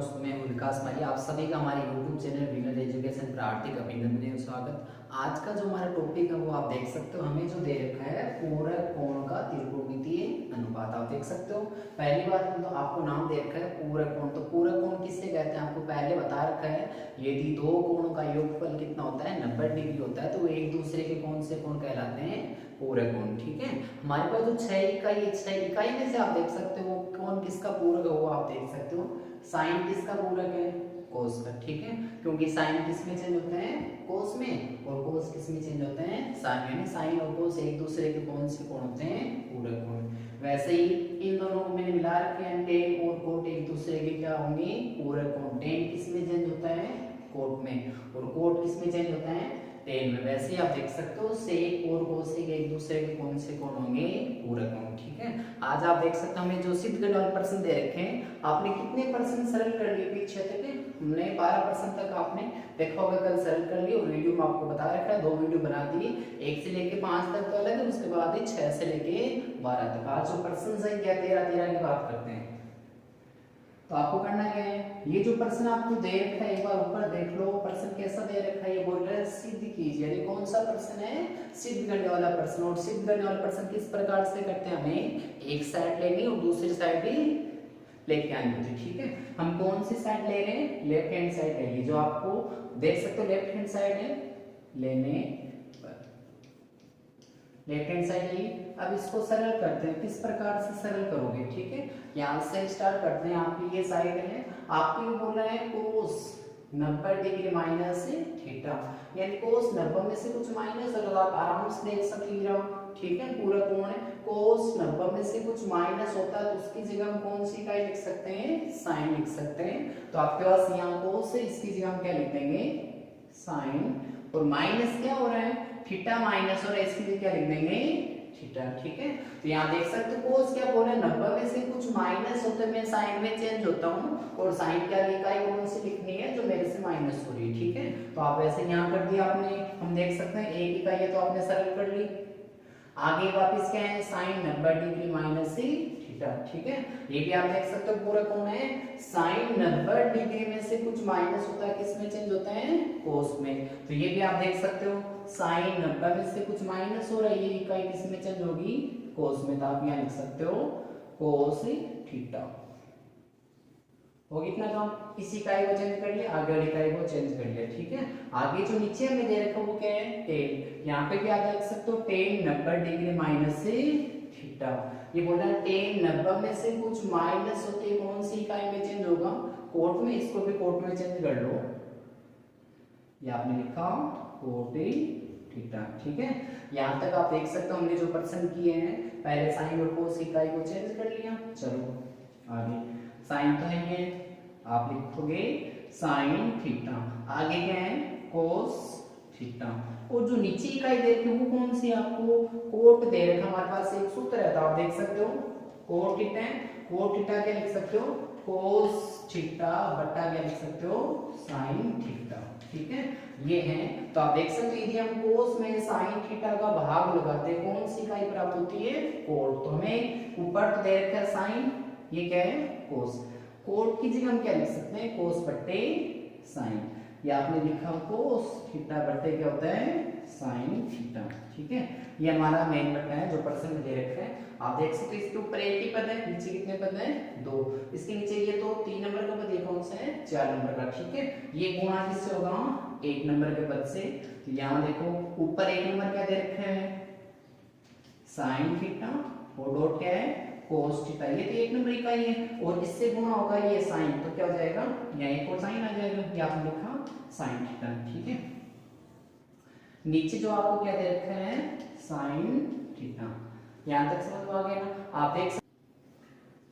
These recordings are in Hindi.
दोस्तों, मैं हूं विकास माली। आप सभी का हमारे YouTube चैनल विनर एजुकेशन पर हार्दिक अभिनंदन और स्वागत। आज का जो हमारा टॉपिक है वो आप देख सकते हो, हमें जो दे रखा है पूरक कोण का त्रिकोणमितीय अनुपात। आप देख सकते हो, पहली बात तो आपको नाम दे रखा है पूरक कोण। तो पूरक कोण किससे कहते हैं आपको पहले बता रखा है। यदि दो कोणों का योगफल कितना होता है 90 डिग्री होता है, तो वो एक दूसरे के कौन से कोण कहलाते हैं पूरक कोण। ठीक है, हमारे पास जो 6 इकाई है, 6 इकाई में से आप देख सकते हो कौन किसका पूरक है वो आप देख सकते हो। साइन किसका पूरक है कोस का। ठीक है, क्योंकि साइन किस में चेंज होते हैं कोस में, और कोस किस में चेंज होते हैं साइन। यानी साइन और कोस एक दूसरे के कौन से कोण होते हैं पूरक कोण। वैसे ही इन दोनों को मैंने मिला रखे हैं, टेन और कोट एक दूसरे के क्या होंगे पूरक कोण। टेन किस में चेंज होता है कोट में, और कोट किस में चेंज होता है टेन में। वैसे ही आप देख सकते हो सेक और कोसेक एक दूसरे के कौन से कोण होंगे पूरक कोण। ठीक है, आज आप देख सकते हो हमें जो सिद्ध करने वाले प्रश्न दे रखे हैं, आपने कितने प्रश्न सरल कर लिए पीछे तक? हमने 12% तक आपने देखा होगा कल सरल कर लिए, और वीडियो में आपको बता रखा है 2 वीडियो बना दिए, 1 से लेके 5 तक तो अलग है, उसके बाद 6 से लेके 12 तक। आज जो प्रश्न संख्या 13 की बात करते हैं, तो आपको करना क्या है, ये जो प्रश्न आपको दे रखा है एक बार ऊपर देख लो प्रश्न कैसा दे रखा है। ये बोल रहा है सिद्ध कीजिए। यानी कौन सा प्रश्न है सिद्ध करने वाला प्रश्न। और सिद्ध करने वाला प्रश्न किस प्रकार से करते हैं, हमें एक साइड लेनी और दूसरी साइड भी लेके आनी होती है। ठीक है, हम कौन सी साइड ले रहे हैं, लेफ्ट हैंड साइड ले ली, जो आपको देख सकते हो लेफ्ट हैंड साइड है लेने लेफ्ट हैंड साइड ली। अब इसको सरल करते हैं, किस प्रकार से सरल करोगे। ठीक है, यहां से स्टार्ट करते हैं। आपकी ये साइड है, आपको ये बोल रहा है कोस 90 डिग्री माइनस थीटा, यानी कोस 90 में से कुछ माइनस, और आप आराम से देख सकते हो। ठीक है, पूरा कोण है, कोस 90 में से कुछ माइनस होता है तो उसकी जगह हम कौन सी इकाई लिख सकते हैं साइन लिख सकते हैं। तो आपके पास यहाँ कोस है, इसकी जगह हम क्या लिख देंगे साइन, और माइनस क्या हो रहा है थीटा माइनस, और इसकी जगह क्या लिख देंगे थीटा। ठीक है, तो यहाँ देख सकते हो कोस क्या बोल रहे हैं 90 में से कुछ माइनस होते मैं साइन में चेंज होता हूँ, और साइन क्या इकाई कौन सी लिखनी है जो मेरे से माइनस हो रही है। ठीक है, तो आप ऐसे यहाँ कर दिया आपने, हम देख सकते हैं एक इकाई है तो आपने सरल कर ली। आगे वापस क्या है साइन 90 डिग्री माइनस थीटा। ठीक है, ये भी आप देख सकते हो पूरा कौन है साइन 90 डिग्री में से कुछ माइनस होता है किस में चेंज होता है कोस में। तो ये भी आप देख सकते हो साइन 90 में से कुछ माइनस हो रहा है, ये इकाई किस में चेंज होगी कोस में। तो आप यहाँ लिख सकते हो कोस थीटा। हो कितना काम, इस इकाई को चेंज कर लिया, आगे वाली इकाई को चेंज कर लिया। ठीक है, आगे जो नीचे हमें दे रखा वो क्या है टेन। यहाँ पे भी आप देख सकते हो टेन 90 डिग्री माइनस से थीटा। ये बोल रहा है टेन 90 में से कुछ माइनस होते हैं कौन सी इकाई में चेंज होगा कोट में, इसको भी कोट में चेंज कर लो। ये आपने लिखा कोट थीटा। ठीक है, यहाँ तक आप देख सकते हो हमने जो प्रश्न किए हैं, पहले साइन और कोस इकाई को चेंज कर लिया। चलो आगे साइन तो है ये, आप लिखोगे साइन थीटा, आगे क्या है कोस थीटा, और जो नीचे इकाई दे रखी है वो कौन सी आपको कोट दे रखा। हमारे पास एक सूत्र है तो आप देख सकते हो कोट थीटा है, कोट थीटा क्या लिख सकते हो कोस थीटा बटा क्या लिख सकते हो साइन थीटा। ठीक है, ये है तो आप देख सकते हो यदि हम कोस में साइन थीटा का भाग लगाते हैं कौन सी इकाई प्राप्त होती है कोट। तो हमें ऊपर तो दे रखा है साइन, ये क्या है कोस, कोट की जगह हम क्या लिख सकते हैं कोस बट्टे साइन। ये आपने लिखा कोस थीटा बट्टे क्या होता है साइन थीटा। ठीक है, ये हमारा मेन बट्टा है जो प्रश्न में दे रखा है। आप देख सकते हो इसके ऊपर एक ही पद है, नीचे कितने पद हैं 2, इसके नीचे ये तो 3 नंबर का पद, ये कौन सा है 4 नंबर का। ठीक है, ये गुणा किससे होगा 1 नंबर के पद से। तो यहाँ देखो ऊपर 1 नंबर क्या दे रखा है साइन थीटा, और डॉट क्या है कोस थीटा, ये तो 1 नंबर इकाई है, और इससे गुणा होगा ये साइन, तो क्या हो जाएगा यहाँ एक और साइन आ जाएगा, ये आपने लिखा साइन थीटा। ठीक है, नीचे जो आपको क्या दे रखा है साइन थीटा। यहाँ तक समझ में आ गया ना। आप देख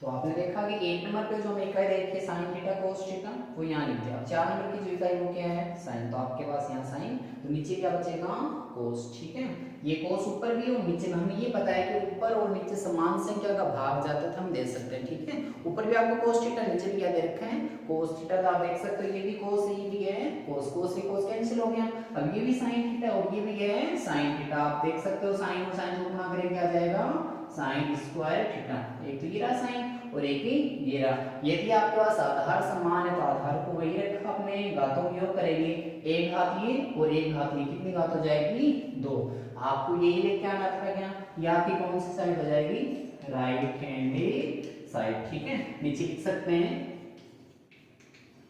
तो आपने देखा कि 1 नंबर पे जो हमें इकाई दे रखी है साइन थीटा कोस थीटा वो यहाँ लिख दिया। 4 नंबर की जो इकाई वो क्या है साइन, तो आपके पास यहाँ साइन, तो नीचे क्या बचेगा कोस। ठीक है, ये कोस ऊपर भी और नीचे में, हमें ये पता है कि ऊपर और नीचे समान संख्या का भाग जाता है तो हम दे सकते हैं। ठीक है, ऊपर भी आपको कोस थीटा, नीचे भी क्या दे रखा है कोस थीटा। तो आप देख सकते हो ये भी कोस है, ये भी है कोस, कोस से कोस कैंसिल हो गया। अब ये भी साइन थीटा और ये भी है साइन थीटा। आप देख सकते हो साइन और साइन को गुणा करेंगे क्या जाएगा साइन स्क्वायर थीटा। एक तो ये रहा साइन और एक ही ये रहा। यदि आपके पास आधार समान है तो घातों का योग करेंगे, एक घात ये और एक घात ये, कितनी घात हो जाएगी 2। आपको यही लेके आना था क्या, ये आपकी कौन सी साइड हो जाएगी, राइट हैंड साइड। ठीक है, नीचे लिख सकते हैं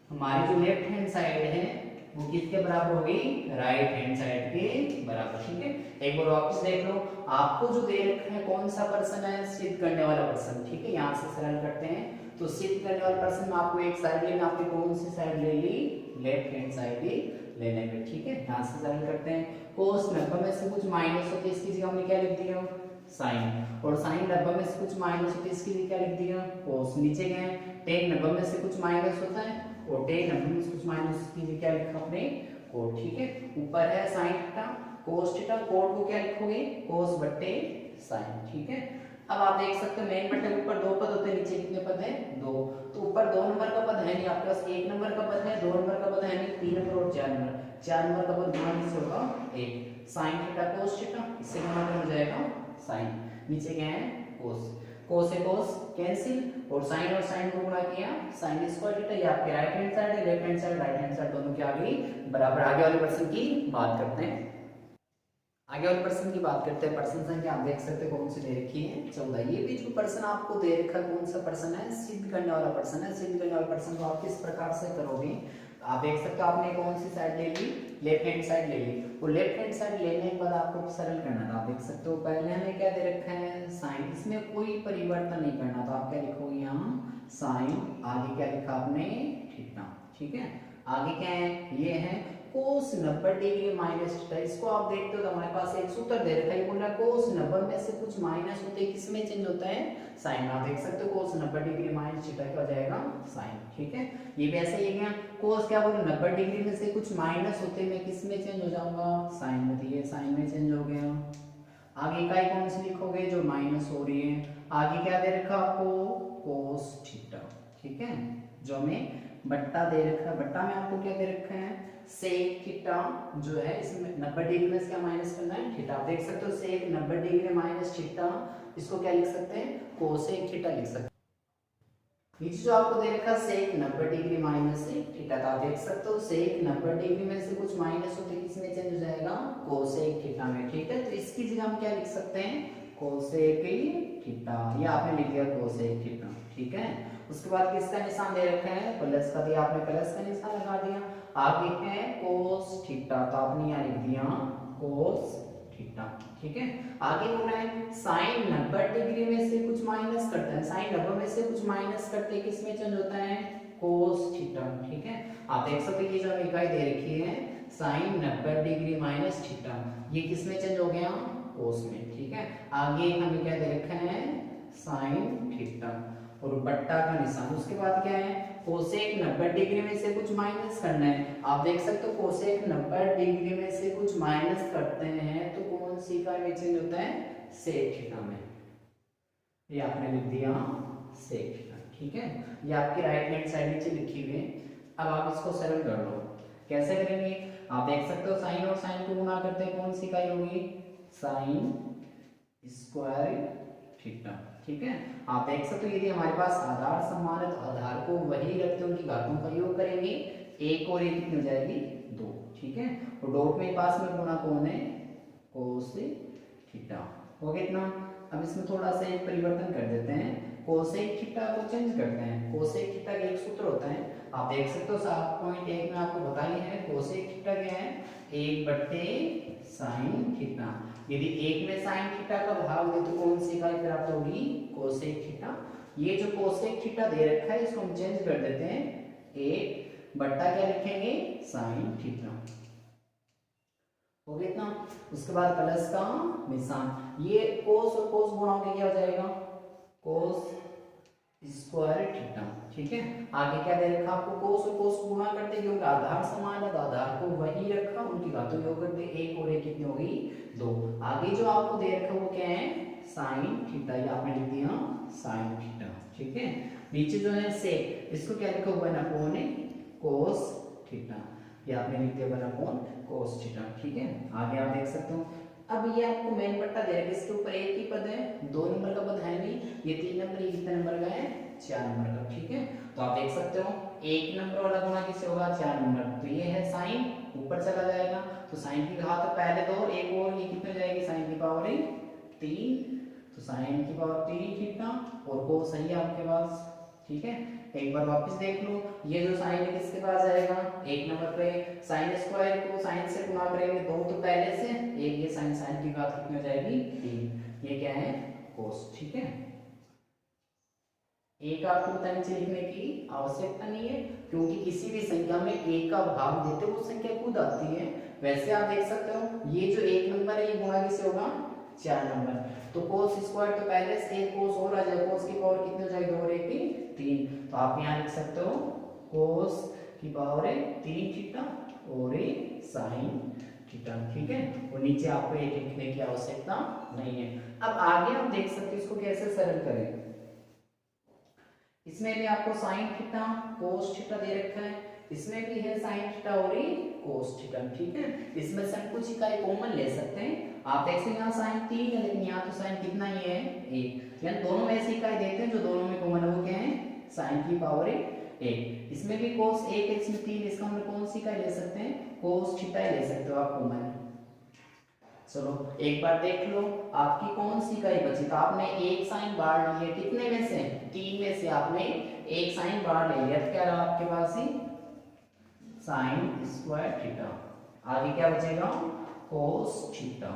हमारी जो लेफ्ट हैंड साइड है वो किसके बराबर होगी, राइट हैंड साइड के बराबर। ठीक है, एक बार वापस देख लो, आपको जो दे रखा है कौन सा पर्सन है, सिद्ध करने वाला पर्सन। ठीक है, यहाँ से सरल करते हैं, तो सिद्ध करने वाला पर्सन में आपको एक साइड लेना, आपने कौन सी साइड ले ली, लेफ्ट हैंड साइड ही लेने में। ठीक है, यहाँ से सरल करते हैं, कोस 90 में से कुछ माइनस होते इसकी जगह हमने क्या लिख दिया, साइन, और साइन 90 में से कुछ माइनस होते इसकी जगह क्या लिख दिया, कोस। नीचे गए टेन 90 में से कुछ माइनस होता है और टेन 90 में से कुछ माइनस की जगह क्या लिखा आपने, कोट। ठीक है, ऊपर है sine theta cos theta, cot को क्या लिखोगे, कोस बट्टे साइन। ठीक है, अब आप देख सकते हो मेन बट्टे ऊपर दो पद होते हैं, नीचे कितने पद है, दो। तो ऊपर 2 नंबर का पद है नहीं आपके पास, 1 नंबर का पद है, 2 नंबर का पद है नहीं, 3 नंबर और 4 नंबर, 4 नंबर का पद गुणा किससे होगा, 1। साइन थीटा कोस थीटा, इससे गुणा कर हो जाएगा साइन, नीचे क्या है कोस, कोस से कोस कैंसिल, और साइन को गुणा किया साइन स्क्वायर थीटा। ये आपके राइट हैंड साइड है, left hand side right hand side दोनों की आ गई बराबर। आगे वाले पर्सन की बात करते हैं, आगे वाले पर्सन की बात करते हैं। पर्सन संख्या आप देख सकते हैं कौन सी दे रखी है, 14। ये भी जो पर्सन आपको दे रखा है कौन सा पर्सन है, सिद्ध करने वाला पर्सन है। सिद्ध करने वाला पर्सन को आप किस प्रकार से करोगे, आप देख सकते हो आपने कौन सी साइड ले ली, लेफ्ट हैंड साइड ले ली, और लेफ्ट हैंड साइड लेने के बाद आपको सरल करना था। आप देख सकते हो पहले हमें क्या दे रखा है, साइन, इसमें कोई परिवर्तन नहीं करना, तो आप क्या लिखोगे यहाँ साइन, आगे क्या लिखा आपने थीटा। ठीक है, आगे क्या है, ये है कोस 90 डिग्री माइनस थीटा। इसको आप देखते हो तो हमारे पास एक सूत्र दे रखा है, ये बोल रहा है कोस 90 में से कुछ माइनस होते हैं, किसमें चेंज होता है, साइन। आप देख सकते हो कोस 90 डिग्री माइनस थीटा क्या हो जाएगा, साइन। ठीक है, ये भी ऐसे ही गया, कोस क्या बोले 90 डिग्री में से कुछ माइनस होते मैं किसमें चेंज हो जाऊंगा, साइन में, तो ये साइन में चेंज हो गया। आगे इकाई कौन सी लिखोगे, जो माइनस हो रही है। आगे क्या दे रखा आपको, कोस थीटा। ठीक है, जो हमें बट्टा दे रखा है, बट्टा में आपको क्या दे रखा है, सेक थीटा जो है, इसमें 90 डिग्री में क्या माइनस करना है, थीटा। आप देख सकते हो सेक 90 डिग्री माइनस थीटा, इसको क्या लिख सकते हैं, कोसेक थीटा लिख सकते हैं। नीचे जो आपको दे रखा है सेक 90 डिग्री माइनस थीटा, तो आप देख सकते हो सेक 90 डिग्री में से कुछ माइनस होते किसमें चेंज हो जाएगा, कोसेक थीटा में। ठीक है, तो इसकी जगह हम क्या लिख सकते हैं, कोसेक थीटा, ये आपने लिख दिया कोसेक थीटा। ठीक है, उसके बाद किसका निशान दे रखा है, प्लस का दिया आपने, प्लस का निशान लगा दिया। आगे है कोस थीटा, तो आपने यहाँ लिख दिया कोस थीटा। ठीक है, आगे बोला है साइन 90 डिग्री में से कुछ माइनस करते हैं, साइन 90 में से कुछ माइनस करते हैं किसमें चेंज होता है, कोस थीटा। ठीक है, आप देख सकते हैं जो इकाई दे रखी है साइन 90 डिग्री माइनस थीटा, ये किसमें चेंज हो गया, कोस में। ठीक है, आगे हमें क्या दे रखा है, साइन थीटा और बट्टा का निशान। उसके बाद क्या है, कोसेक 90 डिग्री में से कुछ माइनस करना है। आप देख सकते हो कोसेक 90 डिग्री में से कुछ माइनस करते हैं तो कौन सी इकाई में चेंज होता है, सेक थीटा में, ये आपने लिख दिया सेक थीटा। ठीक है, ये आपकी राइट हैंड साइड नीचे लिखी हुई है। अब आप इसको सरल कर लो, कैसे करेंगे, आप देख सकते हो साइन और साइन को गुणा करते हैं, कौन सी इकाई होगी, साइन स्क्वायर थीटा। ठीक है, आप देख सकते हो यदि हमारे पास आधार समान है तो आधार को वही रखते उनकी घातों का योग करेंगे, एक और एक कितनी हो जाएगी, 2। ठीक है, और डॉट में पास में गुणा कौन है, कोस थीटा हो गया इतना। अब इसमें थोड़ा सा एक परिवर्तन कर देते हैं, कोसेक थीटा को चेंज करते हैं। कोसेक थीटा का एक सूत्र होता है, आप देख सकते हो 7.1 में आपको बताई है, कोसेक थीटा क्या है, 1 बट्टे साइन थीटा। यदि 1 में साइन थीटा का भाग हो तो कौन सी इकाई प्राप्त होगी, कोसेक थीटा। ये जो कोसेक थीटा दे रखा है इसको हम चेंज कर देते हैं, 1 बट्टा क्या लिखेंगे, साइन थीटा हो गया इतना। उसके बाद प्लस का निशान, ये कोस और कोस गुणा होकर क्या हो जाएगा, कोस स्क्वायर थीटा। ठीक है, आगे क्या दे रखा आपको, कोस और कोस गुणा करते क्योंकि आधार समान है तो आधार को वही रखा, उनकी घातों योग करते, 1 और 1 कितनी होगी, 2। आगे जो आपको दे रखा वो क्या है, साइन थीटा, ये आपने लिख दिया साइन थीटा। ठीक है, नीचे जो है सेक, इसको क्या लिखा हुआ है, अपॉन कोस थीटा, ये आपने लिख दिया बना अपॉन कोस थीटा। ठीक है, आगे आप देख सकते हो। अब ये आपको मेन पट्टा दे रखा है, इसके ऊपर एक ही पद है, 2 नंबर का पद है नहीं, ये 3 नंबर, ये कितने नंबर का है, 4 नंबर का। ठीक है, तो आप देख सकते हो एक नंबर वाला गुणा किससे होगा 4 नंबर, तो ये है साइन ऊपर चला जाएगा, तो साइन की घात तो पहले दो एक और ये कितने जाएगी साइन की पावर 3, तो साइन की पावर 3 थीटा और कोस सही है आपके पास। ठीक है, एक बार वापस देख लो, ये जो साइन है किसके पास जाएगा एक नंबर पे, साइन स्क्वायर को साइन से गुणा करेंगे दो तो पहले से, एक ये साइन साइन की घात कितनी हो जाएगी 3, ये क्या है कोस। ठीक है, एक आपको पता नीचे लिखने की आवश्यकता नहीं है, क्योंकि किसी भी संख्या में एक का भाग देते वो संख्या खुद आती है। वैसे आप देख सकते हो ये जो एक नंबर है ये गुणा किससे होगा 4 नंबर, तो कोस स्क्वायर तो पहले से एक कोस और आ जाएगा, कोस की पावर कितनी हो जाएगी 2 और 1 3, तो आप यहाँ लिख सकते हो कोस की पावर 3 थीटा और साइन थीटा। ठीक है, और नीचे आपको एक लिखने की आवश्यकता नहीं है। अब आगे आप देख सकते हो इसको कैसे सरल करें। इसमें भी आपको साइन थीटा कोस थीटा दे रखा है, इसमें भी है साइन थीटा और कोस थीटा। ठीक है, इसमें से हम कुछ इकाई कॉमन ले सकते हैं। आप देख सकते हैं यहाँ साइन 3 है, लेकिन यहाँ तो साइन कितना ही है 1, यानी दोनों में ऐसी इकाई देते हैं जो दोनों में कॉमन है, वो क्या है साइन की पावर 1। इसमें भी कोस 1 है, इसमें 3, इसका हम कौन सी इकाई ले सकते हैं कोस थीटा ले सकते हो आप कॉमन। चलो एक बार देख लो आपकी कौन सी इकाई बची, तो आपने एक साइन बार लिए कितने में से 3 में से आपने एक साइन बार ले लिया, तो क्या रहा आपके पास ही साइन स्क्वायर थीटा, आगे क्या बचेगा कोस थीटा।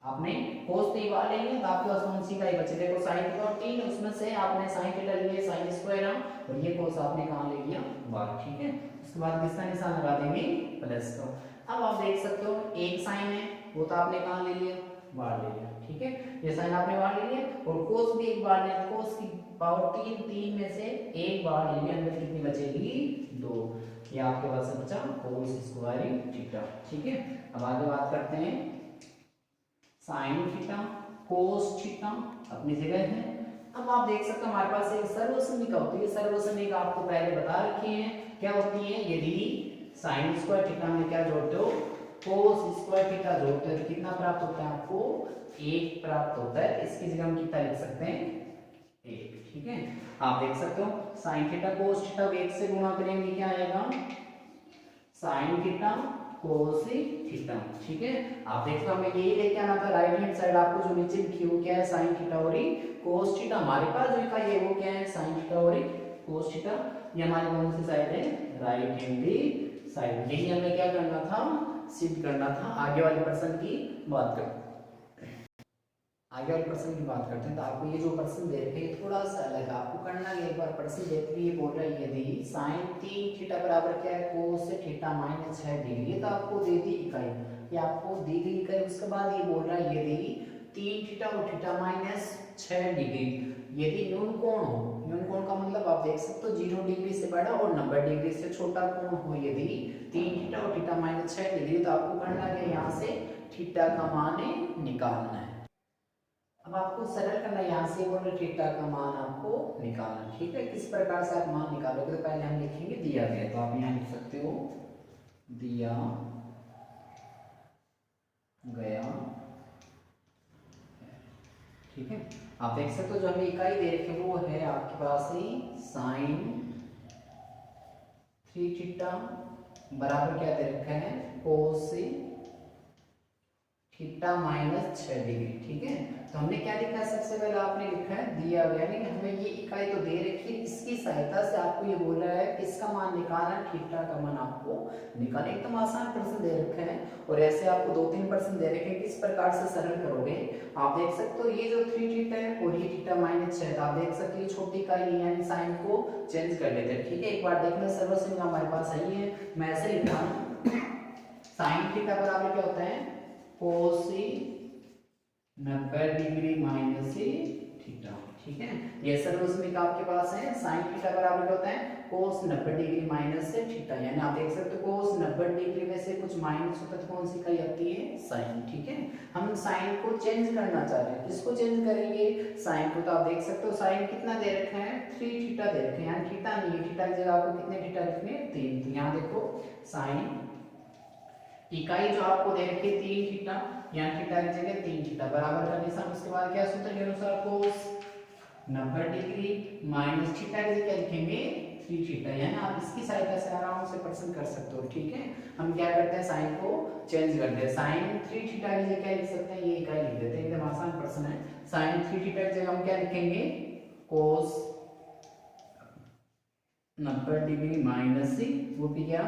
आपने कोस 3 बार ले लिया तो आपके पास कौन सी इकाई बची, देखो साइन की पावर 3 उसमें से आपने साइन थीटा लिए साइन स्क्वायर और ये कोस आपने कहां ले लिया बार। ठीक है, उसके बाद किसका निशान लगा देंगे प्लस का। अब आप देख सकते हो एक साइन है वो तो आपने कहां ले लिया बार ले लिया। ठीक है, ये साइन आपने बार ले लिया और कोस भी एक बार ले लिया, कोस की पावर 3 में से एक बार ले लिया, अंदर कितनी बचेगी 2, ये आपके पास बचा कोस स्क्वायर थीटा। ठीक है, अब आगे बात करते हैं साइन थीटा कोस थीटा अपनी जगह है। अब आप देख सकते हो हमारे पास एक सर्वसमीका होती है, सर्वसमीका आपको पहले बता रखी है क्या होती है, यदि साइन स्क्वायर थीटा में क्या जोड़ते हो कोस स्क्वायर थीटा जोड़ते हो तो कितना प्राप्त होता है आपको 1 प्राप्त होता है, इसकी जगह हम कितना लिख सकते हैं 1। ठीक है, आप देख सकते हो साइन थीटा कोस थीटा 1 से गुणा करेंगे क्या आएगा साइन थीटा कोस थीटा। ठीक है, आप देख लो हमें यही लेके आना था, राइट हैंड साइड आपको जो नीचे लिखी है वो क्या है साइन थीटा और कोस थीटा, हमारे पास जो इकाई है वो क्या है साइन थीटा और कोस थीटा, ये हमारी कौन सी साइड है राइट हैंड साइड। यही हमें क्या करना था सिद्ध करना था। आगे वाले प्रश्न की बात करते हैं, तो आपको ये जो प्रश्न दे रखे हैं थोड़ा सा अलग आपको करना है। एक बार प्रश्न देखते हुए ये बोल रहा है यदि साइन 3 थीटा बराबर क्या है कोस थीटा माइनस 6 डिग्री, ये तो आपको दे दी इकाई, ये आपको दी गई इकाई। उसके बाद ये बोल रहा है यदि 3 थीटा और थीटा माइनस 6 डिग्री यदि न्यून कोण हो, न्यून कोण का मतलब आप देख सकते हो 0 डिग्री से बड़ा और 90 डिग्री से छोटा कोण हो, यदि 3 थीटा और थीटा माइनस 6 डिग्री, तो आपको करना है यहाँ से थीटा का मान निकालना है। अब आपको सरल करना है, यहाँ से बोल रहे थीटा का मान आपको निकालना। ठीक है, किस प्रकार से आप मान निकालोगे तो पहले हम लिखेंगे दिया गया, तो आप यहाँ लिख सकते हो दिया गया। ठीक है, आप देख सकते हो जो हमें इकाई दे रखी वो है आपके पास ही साइन 3 थीटा बराबर क्या दे रखा है कोस थीटा माइनस 6 डिग्री। ठीक है, तो हमने क्या लिखा है सबसे पहले आपने लिखा है दिया गया, यानी हमें ये इकाई तो दे रखी है, इसकी सहायता से आपको ये बोल रहा है किसका मान निकालना है थीटा का मान आपको निकालना। एकदम आसान प्रश्न दे रखे हैं और ऐसे आपको 2-3 प्रश्न दे रखे हैं, किस प्रकार से सरल करोगे आप देख सकते हो। ये जो 3 थीटा है और ये थीटा माइनस 6, आप देख सकते हो छोटी इकाई है यानी साइन को चेंज कर लेते हैं। ठीक है, एक बार देखना सर्वसमीका हमारे पास सही है, मैं ऐसे लिखता हूँ साइन थीटा बराबर क्या होता है कोस 90 डिग्री माइनस थीटा। ठीक है, ये सर्वसमीका आपके पास है, साइन थीटा बराबर क्या होता है कोस 90 डिग्री माइनस थीटा, यानी आप देख सकते हो कोस 90 डिग्री में से कुछ माइनस होता है तो कौन सी इकाई आती है साइन। ठीक है, हम साइन को चेंज करना चाह रहे हैं, किसको चेंज करेंगे साइन को, तो आप देख सकते हो साइन कितना दे रखा है 3 थीटा दे रखे हैं, यानी थीटा नहीं है, थीटा की जगह आपको कितने थीटा लिखने हैं 3, तो यहाँ देखो साइन इकाई जो आपको दे रखी है 3 थीटा, यहाँ थीटा की जगह 3 थीटा बराबर का निशान, उसके बाद क्या सूत्र के अनुसार कोस 90 डिग्री माइनस थीटा की जगह लिखेंगे 3 थीटा, यानी आप इसकी सहायता से आराम से प्रश्न कर सकते हो। ठीक है, हम क्या करते हैं, साइन को चेंज करते हैं। साइन 3 थीटा की जगह क्या लिख सकते हैं, ये इकाई लिख देते हैं, एकदम आसान प्रश्न है। साइन 3 थीटा की जगह हम क्या लिखेंगे, कोस 90 डिग्री माइनस वो भी क्या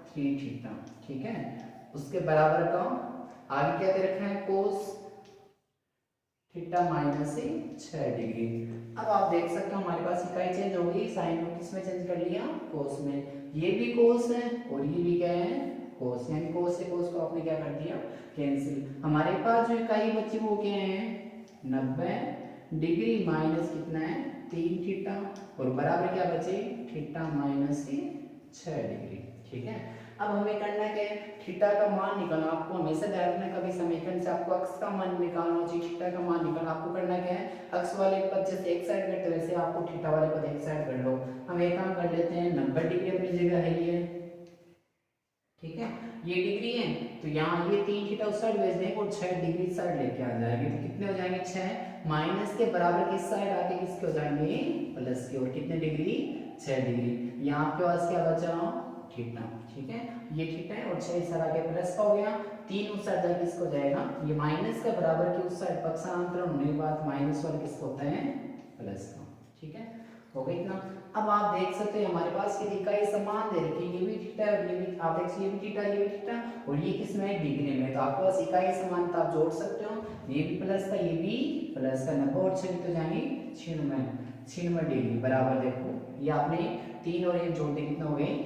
3 थीटा। ठीक है, उसके बराबर का आगे क्या दे रखा है, कोस थीटा माइनस 6 डिग्री। अब आप देख सकते हो हमारे पास इकाई चेंज हो गई, साइन को किस में चेंज कर लिया, कोस में। ये भी कोस है और ये भी क्या है, कोस, यानी कोस से कोस को आपने क्या कर दिया, कैंसिल। हमारे पास जो इकाई बची वो क्या है, 90 डिग्री माइनस कितना है, 3 थीटा, और बराबर क्या बचे, थीटा माइनस 6 डिग्री। ठीक है, अब हमें करना क्या है, थीटा का मान निकालना। आपको हमेशा ध्यान रखना, कभी समीकरण से आपको अक्ष का मान निकालना चाहिए, थीटा का मान निकालना। आपको करना क्या है, अक्ष वाले पद जैसे एक साइड करते वैसे आपको थीटा वाले पद एक साइड कर लो। हम एक काम कर लेते हैं, 90 डिग्री अपनी जगह है ये, ठीक है, ये डिग्री है, तो यहाँ ये 3 थीटा उस साइड भेज देंगे और 6 डिग्री इस साइड लेके आ जाएंगे, तो कितने हो जाएंगे, 6 माइनस के बराबर किस साइड आके किसके हो जाएंगे, प्लस के, और कितने डिग्री, 6 डिग्री। यहाँ आपके पास क्या बचा, थीटा। ठीक है, ये थीटा है और 6 इस साइड आके प्लस का हो गया, 3 उस साइड जाके किसको जाएगा, ये माइनस के बराबर के उस साइड पक्षांतरण होने के बाद माइनस वाले किसको होता है, प्लस का। ठीक है, हो गई इतना। अब आप देख सकते हैं हमारे पास ये इकाई समान दे रखी है, ये भी थीटा है और ये भी, आप देख, ये भी थीटा, ये भी थीटा, और ये किसमें है, डिग्री में। तो आपके पास इकाई समानता आप जोड़ सकते हो, ये भी प्लस का, ये भी प्लस का, 90 और 6 तो जाएंगे 96 डिग्री बराबर। देखो ये आपने 3 और 1 जोड़ दिए, कितना हो गए,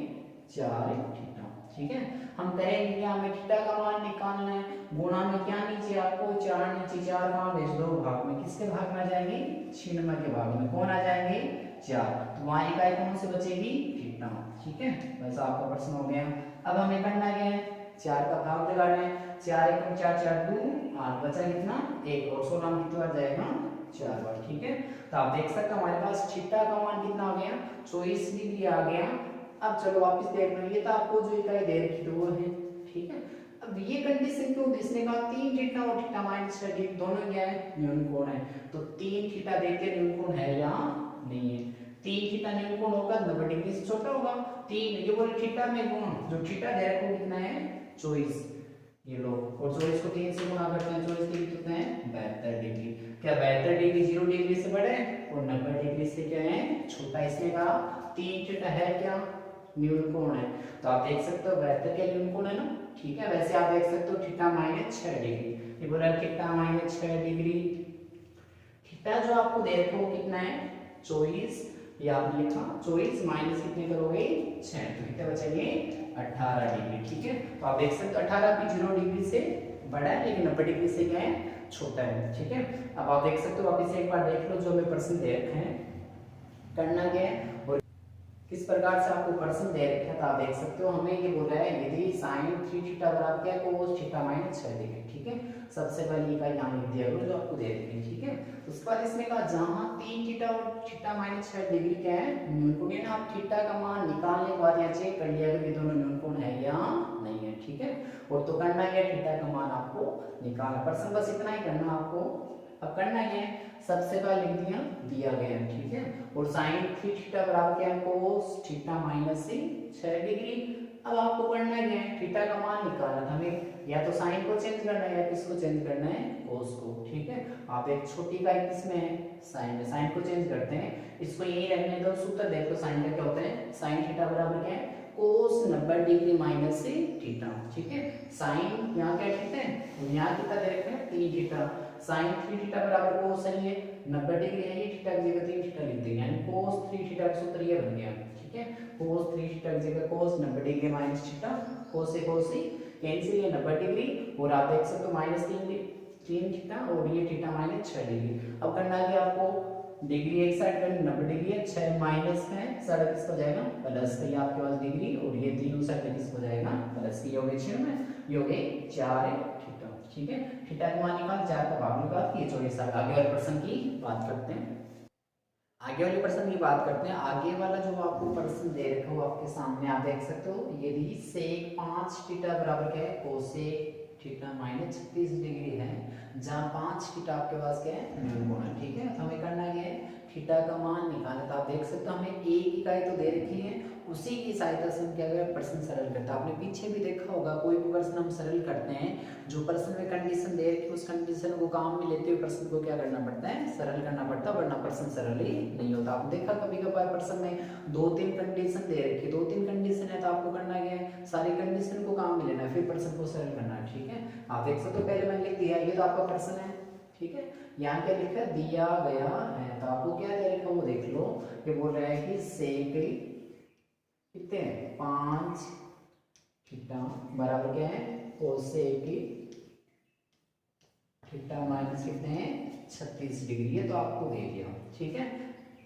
4 थीटा। ठीक है, हम करेंगे क्या, हमें थीटा का मान निकालना है, गुणा में क्या नीचे आपको 4 नीचे 4 वहां भेज दो भाग में, किसके भाग में आ जाएंगे, 96 के भाग में, कौन आ जाएंगे, 4, तो वहां इकाई कौन से बचेगी, थीटा। ठीक है, बस आपका प्रश्न हो गया। अब हमें करना क्या है, 4 का भाग लगाना है, 4 एकम 4 4 2 8, बचा कितना 1, और 16 में कितनी बार जाएगा, 4 बार। ठीक है, तो आप देख सकते हो हमारे पास थीटा का मान कितना आ गया, 24 डिग्री आ गया। अब चलो वापस देख लो, ये तो आपको जो इकाई दे रखी थी वो है। ठीक है, अब ये कंडीशन क्यों, इसने कहा 3 थीटा और थीटा माइनस 6 डिग्री दोनों क्या है, न्यूनकोण है, तो 3 थीटा देखते न्यूनकोण है या नहीं है। 3 थीटा न्यूनकोण होगा 90 डिग्री से छोटा होगा, 3 ये बोले थीटा में गुण, जो थीटा दे रखा है कितना है, 24, ये लो, और 24 को 3 से गुणा करते हैं, 24 डिग्री कितना है, 72 डिग्री। क्या 72 डिग्री 0 डिग्री से बड़ा है और 90 डिग्री से क्या है, छोटा। इसने कहा 3 थीटा है क्या, न्यूनकोण है, तो आप देख सकते हो 72 क्या न्यूनकोण है ना। ठीक है, वैसे आप देख सकते हो थीटा माइनस 6 डिग्री, ये बोला थीटा माइनस 6 डिग्री। थीटा जो आपको दे रखा है वो कितना है, 24, ये आपने लिखा 24 माइनस कितने करोगे, 6, तो कितना बचेंगे, 18 डिग्री। ठीक है, तो आप देख सकते हो 18 भी 0 डिग्री से बड़ा है लेकिन 90 डिग्री से क्या है, छोटा है। ठीक है, अब आप देख सकते हो, वापस एक बार देख लो जो हमें प्रश्न दे रखे हैं, करना क्या है और किस प्रकार से आपको प्रश्न दे रखा है, तो आप देख सकते हो हमें ये बोला है, यदि sin 3 थीटा बराबर क्या है, cos थीटा माइनस 6 डिग्री। ठीक है, सबसे पहले इकाई यहाँ लिख दिया करो जो आपको दे रखी है। ठीक है, उसके बाद इसमें कहा जहां 3 थीटा और थीटा माइनस 6 डिग्री क्या है, न्यूनकोण है ना। आप थीटा का मान निकालने के बाद यहाँ चेक कर लिया कि दोनों न्यूनकोण है या नहीं है। ठीक है, और तो करना क्या, थीटा का मान आपको निकालना, प्रश्न बस इतना ही करना आपको। अब करना क्या है, सबसे पहले लिख दिया गया है। ठीक है, और sin 3 थीटा बराबर क्या है, cos थीटा माइनस 6 डिग्री। अब आपको करना क्या है, थीटा का मान निकालना था हमें, या तो साइन को चेंज करना है या किसको चेंज करना है, cos को। ठीक है, आप एक छोटी इकाई किसमें है, साइन में, साइन को चेंज करते हैं, इसको यही रखने दो, सूत्र देखो साइन का क्या होता है, sin थीटा बराबर क्या है, cos 90 डिग्री माइनस थीटा। ठीक है, साइन यहाँ क्या थीटा है और यहाँ कितना दे रखे हैं, 3 थीटा, sin 3 थीटा बराबर cos है, ये 90 डिग्री है, ये थीटा की जगह 3 थीटा लिख देंगे, यानी cos 3 थीटा का सूत्र ये बन गया। ठीक है, cos 3 थीटा की जगह cos 90 degree minus theta, cos से cos कैंसिल, ये 90 डिग्री, और आप देख सकते हो माइनस 3 थीटा और ये थीटा माइनस 6 डिग्री। अब करना है कि आपको डिग्री एक साइड करनी, 90 डिग्री है, 6 माइनस है, साइड किसको जाएगा, प्लस, तो ये आपके पास डिग्री, और ये 3 साइड किसको जाएगा, प्लस, ये हो गए 6 में, ये हो गए 4 थीटा। ठीक है, थीटा का मान निकाल, 4 का भाग निकाल, ये 24 आ गया। आगे वाले प्रश्न की बात करते हैं, आगे वाले प्रश्न की बात करते हैं। आगे वाला जो आपको प्रश्न दे रखा है वो आपके सामने आप देख सकते हो, यदि sec 5 थीटा बराबर क्या है, cosec थीटा माइनस 36 डिग्री है, जहां 5 थीटा आपके पास क्या है, न्यूनकोण है। ठीक है, तो हमें करना क्या है, थीटा का मान निकालना। तो आप देख सकते हो हमें एक इकाई तो दे रखी है, उसी की सहायता से हम क्या करें, प्रश्न सरल करते हैं। आपने पीछे भी देखा होगा कोई भी प्रश्न हम सरल करते हैं, जो प्रश्न में कंडीशन दे रखी है उस कंडीशन को काम में लेते हुए प्रश्न को क्या करना पड़ता है, सरल करना पड़ता है, वरना प्रश्न सरल ही नहीं होता। आपने देखा कभी कभार प्रश्न में 2-3 कंडीशन दे रखी है, 2-3 कंडीशन है तो आपको करना क्या है, सारी कंडीशन को काम में लेना है, फिर प्रश्न को सरल करना है। ठीक है, आप देख सकते हो पहले मैंने लिख दिया, ये तो आपका प्रश्न है। ठीक है, यहाँ क्या लिखा है, दिया गया है, तो आपको क्या दे रखा है वो देख लो। ये बोल रहा है कि सेक कितने हैं, 5 थीटा बराबर क्या है, कोसेक थीटा माइनस कितने हैं, 36 डिग्री है, तो आपको दे दिया। ठीक है,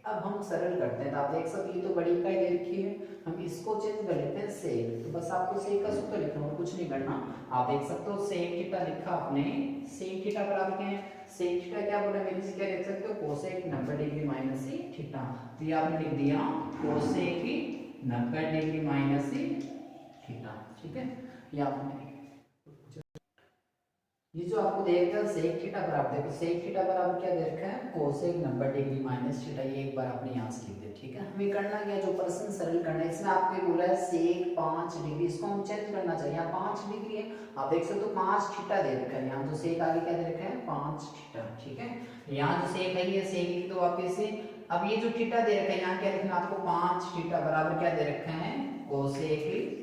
अब हम सरल करते हैं। तो आप देख सकते ये तो बड़ी इकाई दे रखी है, हम इसको चेंज कर लेते हैं सेक। तो बस आपको सेक का सूत्र लिखना और कुछ नहीं करना। आप देख सकते हो सेक थीटा लिखा आपने, सेक थीटा बराबर क्या है, सेक थीटा क्या बोला मेरे से, क्या लिख सकते हो, कोसेक 90 डिग्री माइनस थीटा। तो ये आपने लिख दिया कोसेक 90 डिग्री माइनस थीटा। ठीक है, ये आपने ये जो आपको दे रखा है सेक थीटा बराबर, देखो सेक थीटा बराबर क्या दे रखा है, कोसेक 90 डिग्री माइनस थीटा। ये एक बार आपने यहाँ से लिख दिया। ठीक है, हमें करना क्या, जो प्रश्न सरल करना है, इसमें आपको बोला है सेक 5 डिग्री, इसको हम चेंज करना चाहिए। यहाँ 5 डिग्री है, आप देख सकते हो 5 थीटा दे रखा है, यहाँ जो सेक आगे क्या दे रखा है, 5 थीटा। ठीक है, यहाँ जो सेक है ये सेक लिख दो वापस से। अब ये जो थीटा दे रखा है यहाँ क्या लिखना आपको, 5 थीटा बराबर क्या दे रखा है, कोसेक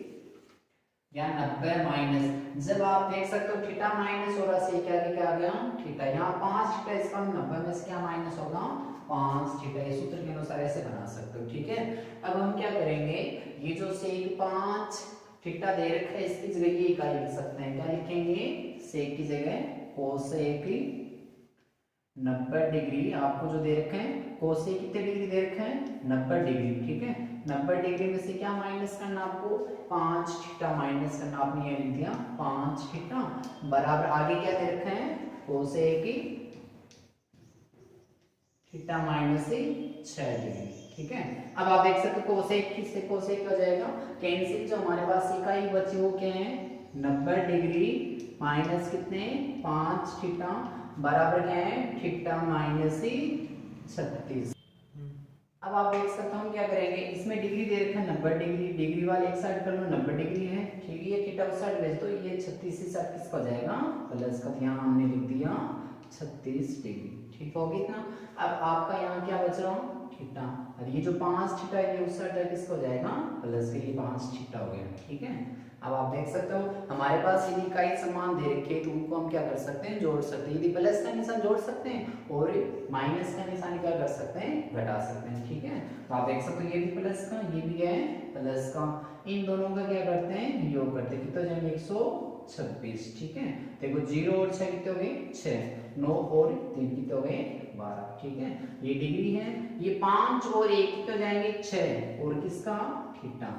या 90 माइनस, जब आप देख सकते हो थीटा माइनस हो रहा है, क्या आ गया थीटा, यहाँ 5 थीटा, इसका 90 में से क्या माइनस होगा, 5 थीटा। ये सूत्र के अनुसार ऐसे बना सकते हो। ठीक है, अब हम क्या करेंगे, ये जो सेक 5 थीटा दे रखा है इसकी जगह ये इकाई लिख सकते हैं, क्या लिखेंगे, सेक की जगह कोसेक 90 डिग्री, आपको जो दे रखे हैं कोसेक कितने डिग्री दे रखे हैं, 90 डिग्री। ठीक है, 90 डिग्री में से क्या माइनस करना आपको, 5 थीटा माइनस करना। आपने ये लिख दिया 5 थीटा बराबर आगे क्या दे रखे हैं, कोसेक थीटा माइनस 6 डिग्री। ठीक है, अब आप देख सकते हो कोसेक किससे कोसेक हो जाएगा कैंसिल, जो हमारे पास इकाई बची वो क्या है, 90 डिग्री माइनस कितने, 5 थीटा बराबर क्या है, थीटा माइनस 36। अब आप देख सकते हो हम क्या करेंगे, इसमें डिग्री दे रखा है 90 डिग्री, डिग्री वाले एक साइड कर लो, 90 डिग्री है। ठीक है, ये थीटा उस साइड भेज दो, ये 36 से 60 किसका हो जाएगा, प्लस का, यहाँ हमने लिख दिया 36 डिग्री। ठीक होगी इतना। अब आपका यहाँ क्या बच रहा थीटा, और ये जो 5 थीटा है ये उस साइड किसका हो जाएगा, प्लस के, ये 5 थीटा हो गया। ठीक है, अब आप देख सकते हो हमारे पास यदि इकाई समान दे रखी है तो उनको हम क्या कर सकते हैं, जोड़ सकते हैं। यदि प्लस का निशान जोड़ सकते हैं और माइनस का निशान क्या कर सकते हैं, घटा सकते हैं। ठीक है, तो आप देख सकते हो ये भी प्लस का, ये भी है प्लस का, इन दोनों का क्या करते हैं, योग करते हैं। कितना हो जाएंगे, 126। ठीक है, देखो 0 और 6 कितने हो गए, 6, 9 और 3 कितने हो गए, 12। ठीक है, ये डिग्री है, ये 5 और 1 कितने हो जाएंगे, 6, और किसका, थीटा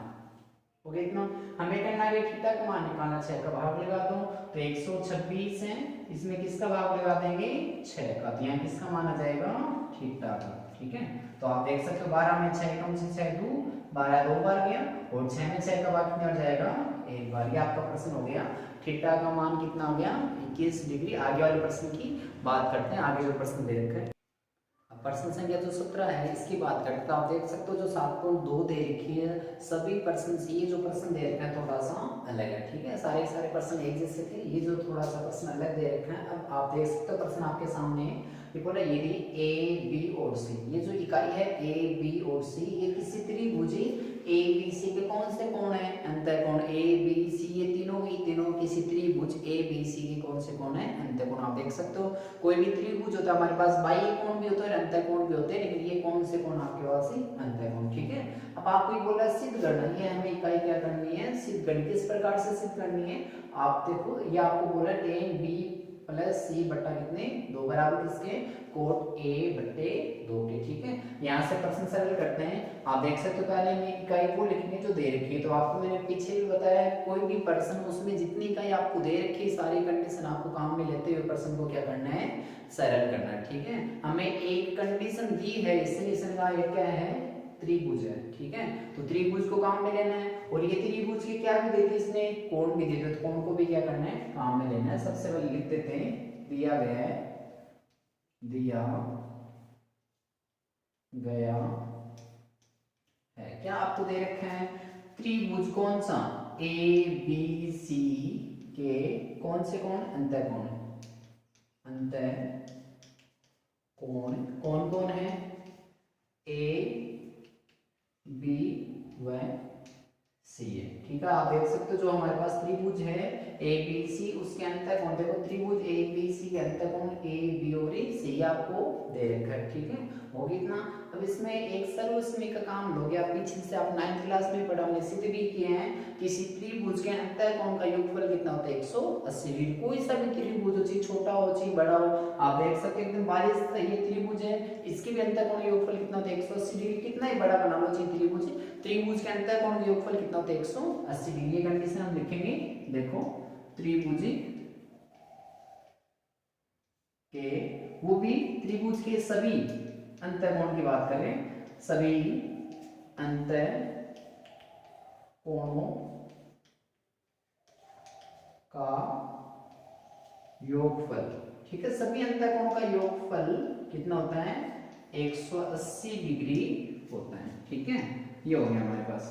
हो गया इतना। हमें करना है थीटा का मान निकालना, 6 का भाग लगा दो तो 126 है, इसमें किसका भाग लगा देंगे, 6 का, तो यहाँ किसका मान आ जाएगा, थीटा का। ठीक है, तो आप देख सकते हो 12 में 6 कम से 6 2, 12 दो बार गया, और 6 में 6 का भाग कितना हो जाएगा, एक बार। ये आपका प्रश्न हो गया, थीटा का मान कितना हो गया, 21 डिग्री। आगे वाले प्रश्न की बात करते हैं, आगे जो प्रश्न दे रखे हैं, प्रश्न संख्या जो 17 है इसकी बात करते हैं। तो आप देख सकते हो जो 7.2 दे रखी है, सभी प्रश्न से ये जो प्रश्न दे रखा है थोड़ा सा अलग है। ठीक है, सारे सारे प्रश्न एक जैसे थे, ये जो थोड़ा सा प्रश्न अलग दे रखा है। अब आप देख सकते हो प्रश्न आपके सामने ये बोला, यदि ए बी और सी, ये जो इकाई है ए बी और सी, ये किसी त्रिभुजी ए बी सी के कौन से कोण है, अंतःकोण ए बी सी, ये तीनों किसी त्रिभुज ए बी सी के कौन से कोण है, अंतःकोण। आप देख सकते हो कोई भी त्रिभुज होता है हमारे पास, बाह्य कोण भी होता है, अंतःकोण भी होते हैं, लेकिन ये कौन से कोण आपके पास है, अंतःकोण। ठीक है, अब आपको ये बोला सिद्ध करना, ये हमें इकाई क्या करनी है, सिद्ध करनी। किस प्रकार से सिद्ध करनी है, आप देखो ये आपको बोला tan b प्लस सी बट्टा कितने, 2 बराबर किसके, कोट ए बट्टे 2 के। ठीक है, यहाँ से प्रश्न सरल करते हैं। आप देख सकते हो पहले मैं इकाई को लिखने जो दे रखी है, तो आपको मैंने पीछे भी बताया कोई भी प्रश्न उसमें जितनी इकाई आपको दे रखी है सारी कंडीशन आपको काम में लेते हुए प्रश्न को क्या करना है, सरल करना है। ठीक है, हमें एक कंडीशन दी है, इसलिए इसका ये क्या है, त्रिभुज है। ठीक है, तो त्रिभुज को काम में लेना है, और ये त्रिभुज की क्या भी दे दी इसने, कोण भी दे दिया, तो कोण को भी क्या करना है, काम में लेना है। सबसे पहले लिख देते हैं, दिया गया है, दिया गया है। क्या आपको दे रखा है? त्रिभुज कौन सा? ए बी सी के कौन से कोण? अंतःकोण। अंतःकोण कौन कौन है? ए बी व सी है। ठीक है, आप देख सकते हो जो हमारे पास त्रिभुज है ए बी सी, उसके अंतःकोण देखो, त्रिभुज ए बी सी के अंतःकोण ए बी और सी आपको दे रखा है। ठीक है, हो गया इतना। अब इसमें एक सर्वसमय का काम लोगे, आप पीछे से आप 9th क्लास में पढ़ा, हमने सिद्ध भी किए हैं, किसी त्रिभुज के अंतःकोण का योगफल कितना होता है? 180 डिग्री। कोई सा भी त्रिभुज हो, चाहे छोटा हो चाहे बड़ा हो, आप देख सकते हैं एकदम बारीक सा ये त्रिभुज है, इसके भी अंतःकोण योगफल कितना होता है? 180 डिग्री। कितना ही बड़ा बना लो चाहे त्रिभुज, त्रिभुज के अंतःकोण का योगफल कितना होता है? 180 डिग्री। ये कंडीशन हम लिखेंगे। देखो त्रिभुज के, वो भी त्रिभुज के सभी अंतःकोण की बात करें, सभी अंतःकोणों का योगफल। ठीक है, सभी अंतःकोणों का योगफल कितना होता है? 180 डिग्री होता है। ठीक है, ये हो गया हमारे पास।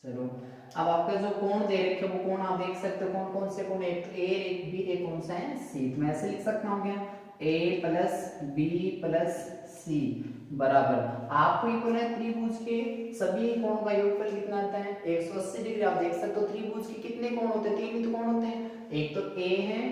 चलो, अब आपका जो कोण दे रखे वो कोण आप देख सकते हो, कौन कौन से कोण? एक ए, एक बी, एक कौन सा है? सी। तो मैं ऐसे लिख सकता हूँ क्या? ए प्लस बी प्लस सी बराबर, आपको इक्वल है त्रिभुज के सभी कोणों का योगफल कितना आता है? 180 डिग्री। आप देख सकते हो त्रिभुज के कितने कोण होते हैं? 3 ही तो कोण होते हैं, एक तो ए है,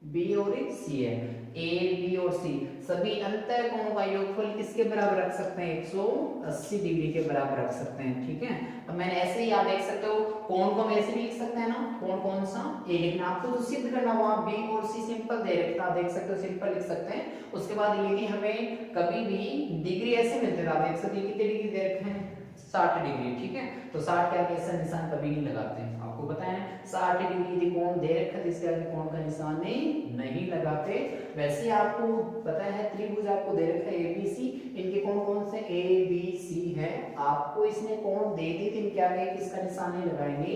बी और एक सी है। ए बी और सी सभी अंतःकोणों का योगफल किसके बराबर रख सकते हैं? 180 डिग्री के बराबर रख सकते हैं। ठीक है, अब मैंने ऐसे ही आप देख सकते हो कोण को हम ऐसे भी लिख सकते हैं ना, कोण कौन सा? ए। लेकिन आपको जो सिद्ध करना हुआ बी और सी सिंपल दे रखता, आप देख सकते हो सिंपल लिख सकते हैं। उसके बाद यदि हमें कभी भी डिग्री ऐसे मिलते हैं, आप देख सकते हैं कितने डिग्री दे रखे हैं? 60 डिग्री। ठीक है, तो 60 के आगे ऐसा निशान कभी नहीं लगाते हैं, आपको पता है 60 डिग्री यदि कोण दे रखा है इसके आगे कोण का निशान नहीं लगाते। वैसे ही आपको पता है त्रिभुज आपको दे रखा है एबीसी, इनके कोण कौन से? ए बी सी है। आपको इसने कोण दे दी थी, इनके आगे किसका निशान नहीं लगाएंगे?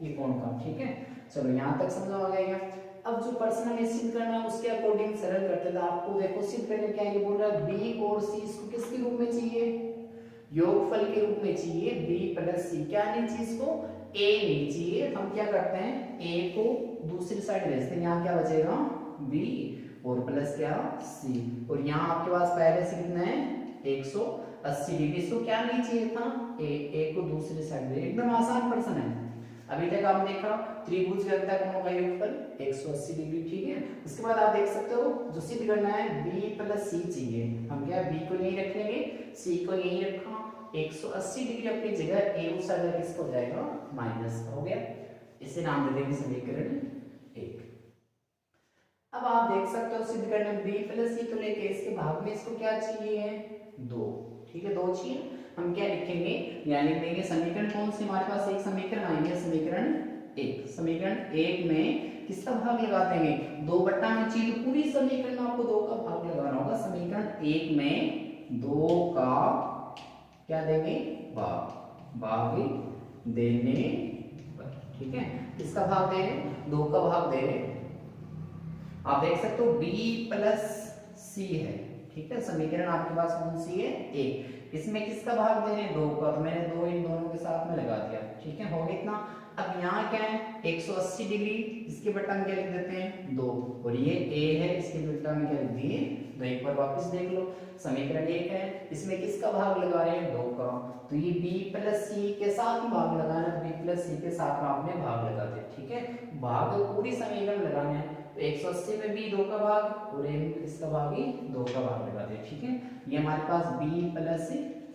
ये कोण का। ठीक है, चलो यहाँ तक समझ आ गया। अब जो प्रश्न हमें सिद्ध करना है उसके अकॉर्डिंग सरल करते थे। आपको देखो सिद्ध करने क्या ये बोल रहा है, बी और सी इसको किसके रूप में चाहिए? योगफल के रूप में चाहिए। b प्लस सी क्या नहीं चाहिए इसको? a नहीं चाहिए। हम क्या करते हैं, a को दूसरी साइड भेजते हैं, यहाँ क्या बचेगा? b और प्लस क्या? c। और यहाँ आपके पास पहले से कितना है? 180 डिग्री। इसको क्या नहीं चाहिए था? a को दूसरी साइड भेज। एकदम आसान प्रश्न है। अभी तक आपने देखा त्रिभुज के अंतःकोणों का योगफल 180 डिग्री। ठीक है, उसके बाद आप देख सकते हो जो सिद्ध करना है b प्लस सी चाहिए। हम क्या b को यहीं रख लेंगे, c को यहीं रखा, 180 डिग्री अपनी जगह, a उस साइड किसको हो जाएगा? माइनस। हो गया, इसे नाम दे देंगे समीकरण 1। अब आप देख सकते हो सिद्ध करना b प्लस सी को लेके इसके भाग में इसको क्या चाहिए? 2। ठीक है, 2 चाहिए। हम क्या लिखेंगे, यानी लिख देंगे समीकरण कौन से हमारे पास? एक समीकरण आएंगे, समीकरण 1। समीकरण 1 में किसका भाग लगा देंगे? 2 बट्टा में चाहिए तो पूरी समीकरण में आपको 2 का भाग लगाना होगा। समीकरण 1 में 2 का क्या देंगे? भाग देने पर। ठीक है, किसका भाग दे रहे? 2 का भाग दे रहे। आप देख सकते हो b प्लस सी है। ठीक है, समीकरण आपके पास कौन सी है? 1। इसमें किसका भाग दे रहे हैं? 2 का, तो मैंने 2 इन दोनों के साथ में लगा दिया। ठीक है, हो गया इतना। अब यहाँ क्या है? 180 डिग्री, इसके बट्टा में क्या लिख देते हैं? 2। और ये a है, इसके बट्टा में क्या लिख दिए? तो एक बार वापस देख लो, समीकरण 1 है, इसमें किसका भाग लगा रहे हैं? 2 का, तो ये b प्लस सी के साथ ही भाग लगाना, तो b प्लस सी के साथ में आपने भाग लगा दिया। ठीक है, भाग पूरी समीकरण लगाना है, तो 180 में भी 2 का भाग और a में किसका भाग? 2 का भाग लगा दिया। ठीक है, ये हमारे पास b प्लस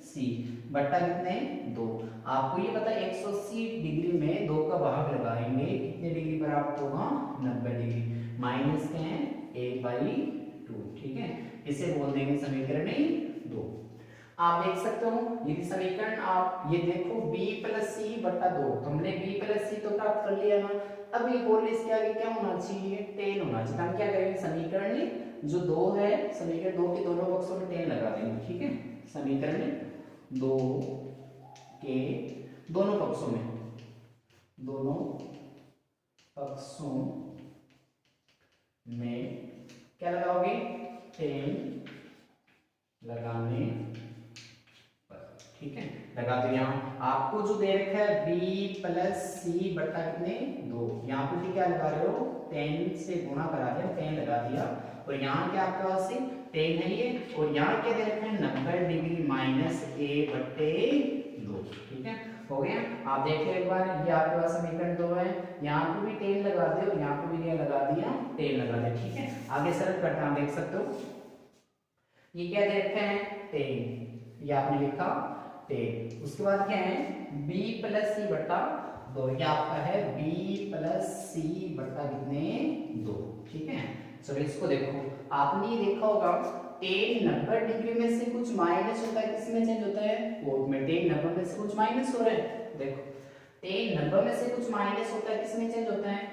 सी बट्टा कितने? 2। आपको ये पता है 180 डिग्री में 2 का भाग लगाएंगे कितने डिग्री प्राप्त होगा? 90 डिग्री। माइनस क्या है? 1/2। ठीक है, इसे बोल देंगे समीकरण 2। आप देख सकते हो यदि समीकरण आप ये देखो b प्लस सी बट्टा 2, तो हमने b प्लस सी तो प्राप्त कर लिया ना। अब ये बोल इसके आगे क्या होना चाहिए? 10 होना चाहिए। हम क्या करेंगे, समीकरण जो 2 है, समीकरण 2 के दोनों पक्षों में 10 लगा देंगे। ठीक है, समीकरण 2 के दोनों पक्षों में, दोनों पक्षों में क्या लगाओगे? 10 लगाने पर, ठीक है। लगा दो। यहाँ आपको जो दे रखा है बी प्लस सी बटा कितने 2, यहाँ पे भी क्या लगा रहे हो, 10 से गुणा करा दिया, 10 लगा दिया, और यहाँ क्या आपके पास 10 है ये, और यहाँ क्या दे रखा है 90 डिग्री माइनस ए बटे 2, ठीक है। हो गया। आप देख लो एक बार, ये आपके पास समीकरण 2 है, यहाँ पे भी 10 लगा दे और यहाँ पे भी क्या लगा दिया 10 लगा दिया, ठीक है। आगे सरल करते हैं, देख सकते हो ये क्या दे रखा है 10, ये आपने लिखा 10, उसके बाद क्या है b प्लस सी बटा 2, ये आपका है b प्लस सी बटा कितने 2, ठीक है। चलो इसको देखो, आपने ये देखा होगा tan 90 डिग्री में से कुछ माइनस होता है, किसमें चेंज होता है कोट में, tan 90 में से कुछ माइनस हो रहा है, देखो tan 90 में से कुछ माइनस होता है, किसमें चेंज होता है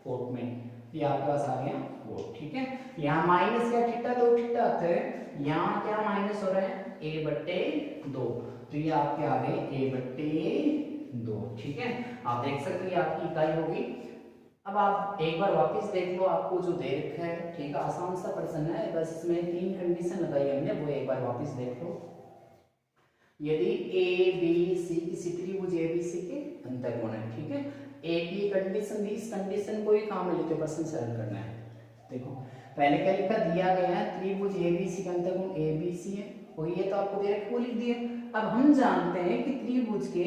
कोट में, ये आपके पास आ गया कोट, ठीक है। यहाँ माइनस या थीटा, दो थीटा आते हैं, यहाँ क्या माइनस हो रहा है a बटे 2, तो ये आपके आ गए a बटे 2, ठीक है। आप देख सकते हो ये आपकी इकाई होगी। अब आप एक बार वापस देख लो, आपको जो दे रखा है, ठीक है, आसान सा प्रश्न है, बस इसमें 3 कंडीशन लगाई हमने, वो एक बार वापस देख लो। यदि ए बी सी किसी त्रिभुज एबीसी के अंतःकोण है, ठीक है, एक ही कंडीशन दी, इस कंडीशन को ही काम में लेते प्रश्न सरल करना है। देखो पहले क्या लिखा दिया गया है, त्रिभुज एबीसी का अंतःकोण एबीसी है, और ये तो आपको दे रखा, वो लिख दिया। अब हम जानते हैं कि त्रिभुज के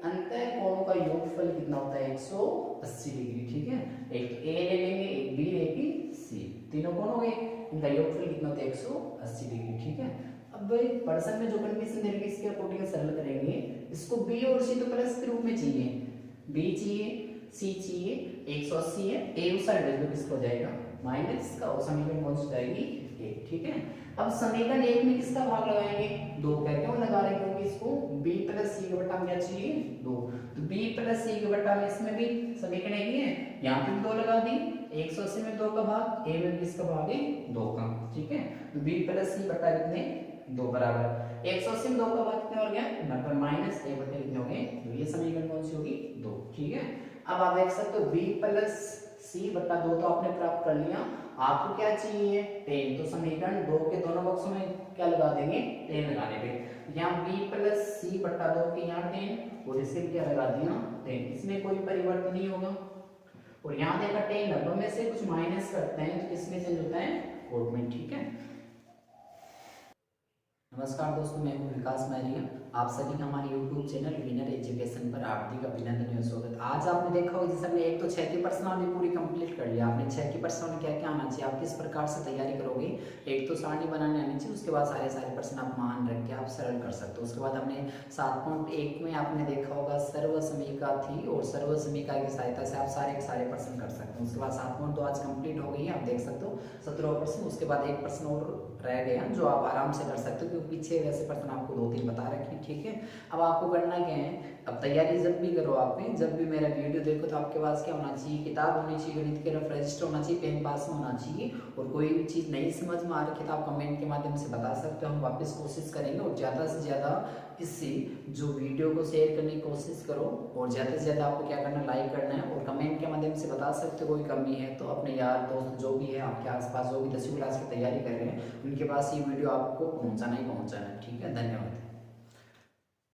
अंतःकोणों का योगफल कितना होता है 180 डिग्री, ठीक है। एक ए ले लेंगे, एक बी, एक सी, तीनों कोण हो गए, इनका योगफल कितना होता है 180 डिग्री, ठीक है। अब प्रश्न में जो कंडीशन दे रखी है इसके अकॉर्डिंग सरल करेंगे, इसको बी और सी तो प्लस के रूप में चाहिए, बी चाहिए, सी चाहिए, 180 है, ए उस साइड भेज दो, किसको जाएगा माइनस का, और समीकरण कौन सी जाएगी 1, ठीक है। अब समीकरण 1 में किसका भाग लगाएंगे 2 का, क्यों लगा रहे हैं, क्योंकि इसको b प्लस सी के बटा में क्या चाहिए 2, तो b प्लस सी के बटा में इसमें भी समीकरण एक ही है, यहाँ पे भी 2 लगा दी, 180 में 2 का भाग, a में किसका भाग है 2 का, ठीक है। तो b प्लस सी बटा कितने 2 बराबर 180 में 2 का भाग कितने हो गया 90 माइनस a बटे कितने हो गए, तो ये समीकरण कौन सी होगी 2, ठीक है। अब आप देख सकते हो b प्लस सी बटा 2 तो आपने प्राप्त कर लिया, आपको क्या चाहिए 10, तो समीकरण 2 के दोनों बक्सों में क्या लगा देंगे 10 लगाने पे, यहाँ b प्लस सी बटा 2 के यहाँ 10 और इसके क्या लगा दिया 10, इसमें कोई परिवर्तन नहीं होगा। और यहाँ देखा 10 90 में से कुछ माइनस करते हैं तो किसमें चेंज होता है कोट में, ठीक है। नमस्कार दोस्तों, मैं हूं विकास मैरिया, आप सभी का हमारे YouTube चैनल विनर एजुकेशन पर हार्दिक अभिनंदन और स्वागत। आज आपने देखा होगा जैसे हमने एक तो 6 की प्रश्नावली पूरी कंप्लीट कर लिया, आपने 6 की प्रश्नावली क्या क्या आना चाहिए, आप किस प्रकार से तैयारी करोगे, एक तो सारणी बनाने आनी चाहिए, उसके बाद सारे प्रश्न आप मान रख के आप सरल कर सकते हो। उसके बाद हमने 7.1 में आपने देखा होगा सर्व समीका थी, और सर्व समीका की सहायता से आप सारे प्रश्न कर सकते हो। उसके बाद 7.2 आज कंप्लीट हो गई है, आप देख सकते हो 17 प्रश्न, उसके बाद एक प्रश्न और रह गया जो आप आराम से कर सकते हो, क्योंकि पीछे वैसे प्रश्न आपको 2-3 बता रखे, ठीक है। अब आपको करना क्या है, अब तैयारी जब भी करो, आपने जब भी मेरा वीडियो देखो तो आपके पास क्या होना चाहिए, किताब होनी चाहिए, गणित के रफ रजिस्टर होना चाहिए, पेन पास में होना चाहिए, और कोई भी चीज़ नहीं समझ में आ रही तो आप कमेंट के माध्यम से बता सकते हो, हम वापस कोशिश करेंगे। और ज़्यादा से ज़्यादा इससे जो वीडियो को शेयर करने की कोशिश करो, और ज़्यादा से ज़्यादा आपको क्या करना है लाइक करना है, और कमेंट के माध्यम से बता सकते हो कोई कमी है तो अपने यार दोस्त जो भी है आपके आसपास जो भी 10वीं क्लास की तैयारी कर रहे हैं उनके पास ये वीडियो आपको पहुंचाना ही पहुंचाना है, ठीक है। धन्यवाद।